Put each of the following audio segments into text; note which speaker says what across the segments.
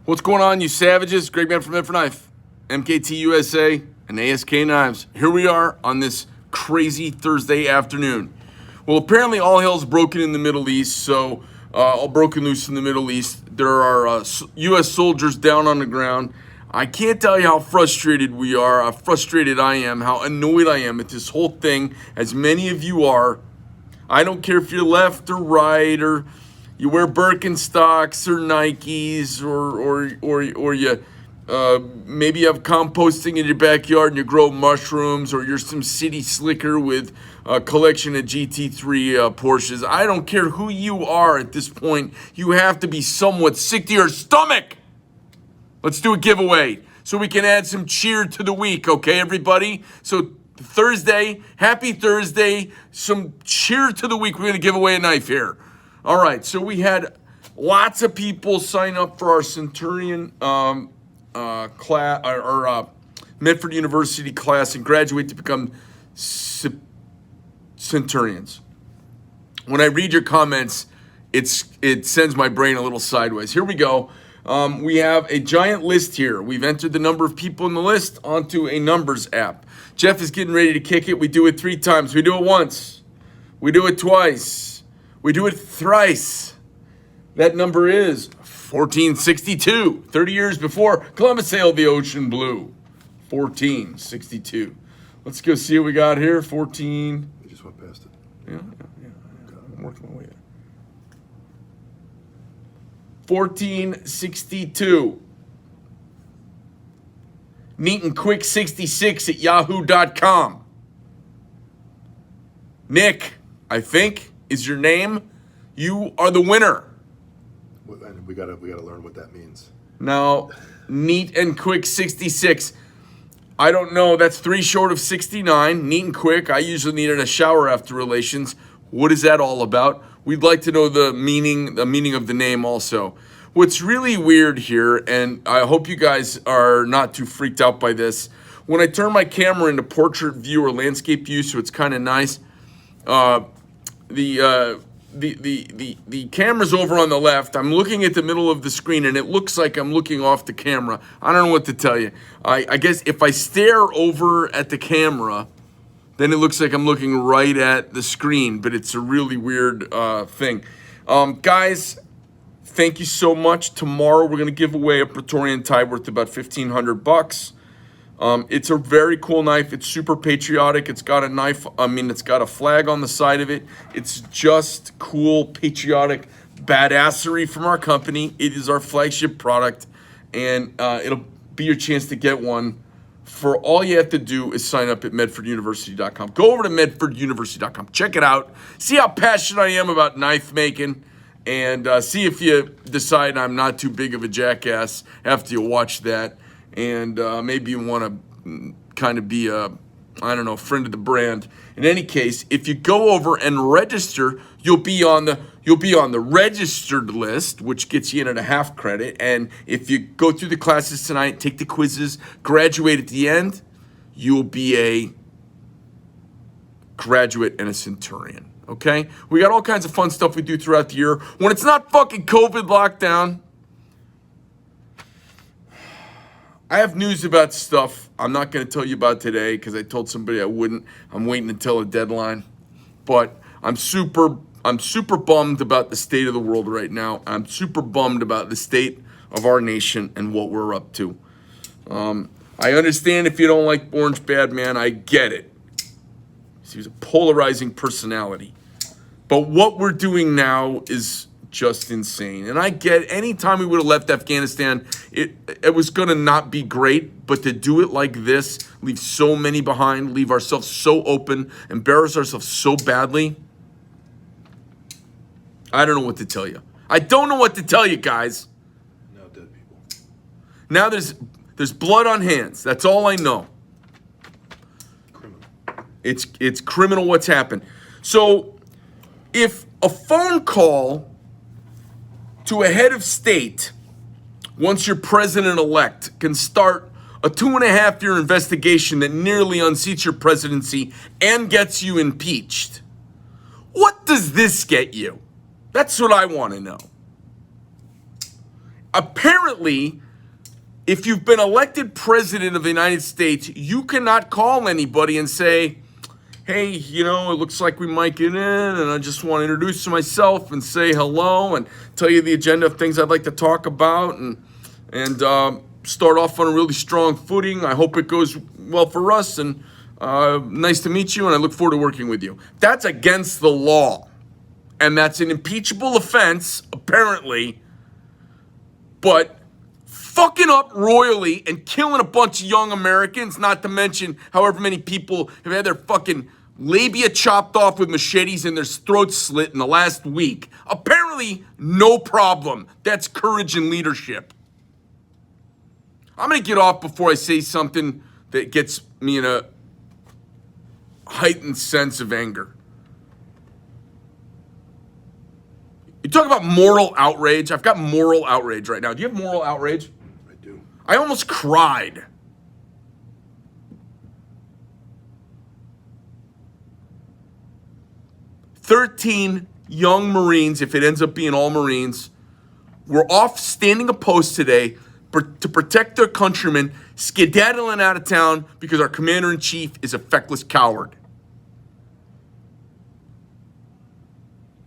Speaker 1: What's going on, you savages? Greg Man from Medford Knife, MKT USA, and ASK Knives. Here we are on this crazy Thursday afternoon. Well, apparently all hell's broken in the Middle East, so all broken loose in the Middle East. There are U.S. soldiers down on the ground. I can't tell you how frustrated we are, how frustrated I am, how annoyed I am at this whole thing, as many of you are. I don't care if you're left or right, or you wear Birkenstocks or Nikes, or you maybe you have composting in your backyard and you grow mushrooms, or you're some city slicker with a collection of GT3 Porsches. I don't care who you are at this point. You have to be somewhat sick to your stomach. Let's do a giveaway so we can add some cheer to the week, okay, everybody? So Thursday, happy Thursday, some cheer to the week. We're going to give away a knife here. All right, so we had lots of people sign up for our Centurion class, or Medford University class, and graduate to become Centurions. When I read your comments, it sends my brain a little sideways. Here we go. We have a giant list here. We've entered the number of people in the list onto a numbers app. Jeff is getting ready to kick it. We do it 3 times. We do it once. We do it twice. We do it thrice. That number is 1462. 30 years before Columbus sailed the ocean blue. 1462. Let's go see what we got here. 14.
Speaker 2: We just went past it.
Speaker 1: Yeah. I'm working my way there. 1462. Neat and quick 66 at yahoo.com. Nick, I think, is your name. You are the winner.
Speaker 2: And we gotta learn what that means.
Speaker 1: Now, neat and quick 66. I don't know. That's 3 short of 69. Neat and quick. I usually need in a shower after relations. What is that all about? We'd like to know the meaning of the name also. What's really weird here, and I hope you guys are not too freaked out by this, when I turn my camera into portrait view or landscape view, so it's kind of nice, the camera's over on the left. I'm looking at the middle of the screen, and it looks like I'm looking off the camera. I don't know what to tell you. I guess if I stare over at the camera, then it looks like I'm looking right at the screen, but it's a really weird thing. Guys, thank you so much. Tomorrow we're going to give away a Praetorian tie worth about $1,500. It's a very cool knife. It's super patriotic. It's got it's got a flag on the side of it. It's just cool, patriotic badassery from our company. It is our flagship product, and it'll be your chance to get one. For all you have to do is sign up at medforduniversity.com. Go over to medforduniversity.com. Check it out. See how passionate I am about knife making, and see if you decide I'm not too big of a jackass after you watch that. And maybe you want to kind of be a, friend of the brand. In any case, if you go over and register, you'll be on the registered list, which gets you in at a half credit. And if you go through the classes tonight, take the quizzes, graduate at the end, you'll be a graduate and a Centurion. Okay? We got all kinds of fun stuff we do throughout the year. When it's not fucking COVID lockdown, I have news about stuff I'm not going to tell you about today because I told somebody I wouldn't. I'm waiting until a deadline. But I'm super bummed about the state of the world right now. I'm super bummed about the state of our nation and what we're up to. I understand if you don't like Orange Bad Man. I get it. He's a polarizing personality. But what we're doing now is just insane. And I get anytime we would have left Afghanistan, it was going to not be great, but to do it like this, leave so many behind, leave ourselves so open, embarrass ourselves so badly, I don't know what to tell you. I don't know what to tell you, guys.
Speaker 2: Now dead people.
Speaker 1: Now there's blood on hands. That's all I know.
Speaker 2: Criminal.
Speaker 1: It's criminal what's happened. So if a phone call to a head of state, once you're president-elect, can start a 2.5-year investigation that nearly unseats your presidency and gets you impeached, what does this get you? That's what I want to know. Apparently, if you've been elected president of the United States, you cannot call anybody and say, hey, it looks like we might get in, and I just want to introduce myself and say hello and tell you the agenda of things I'd like to talk about and start off on a really strong footing. I hope it goes well for us, and nice to meet you, and I look forward to working with you. That's against the law, and that's an impeachable offense, apparently, but fucking up royally and killing a bunch of young Americans, not to mention however many people have had their fucking labia chopped off with machetes and their throats slit in the last week. Apparently, no problem. That's courage and leadership. I'm going to get off before I say something that gets me in a heightened sense of anger. You talk about moral outrage. I've got moral outrage right now. Do you have moral outrage?
Speaker 2: I do.
Speaker 1: I almost cried. "13 young Marines, if it ends up being all Marines, were off standing a post today to protect their countrymen, skedaddling out of town because our commander-in-chief is a feckless coward."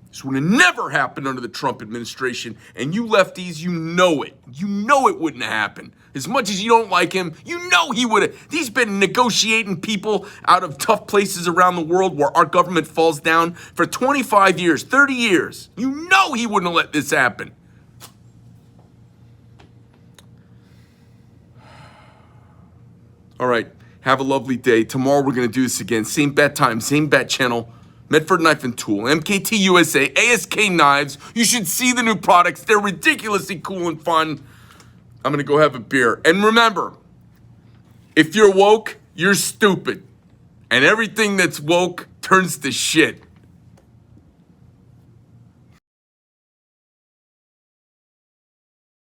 Speaker 1: This would have never happened under the Trump administration, and you lefties, you know it. You know it wouldn't have happened. As much as you don't like him, you know he would have. He's been negotiating people out of tough places around the world where our government falls down for 25 years, 30 years. You know he wouldn't have let this happen. All right, have a lovely day. Tomorrow we're going to do this again. Same bat time, same bat channel. Medford Knife and Tool, MKT USA, ASK Knives. You should see the new products. They're ridiculously cool and fun. I'm going to go have a beer. And remember, if you're woke, you're stupid. And everything that's woke turns to shit.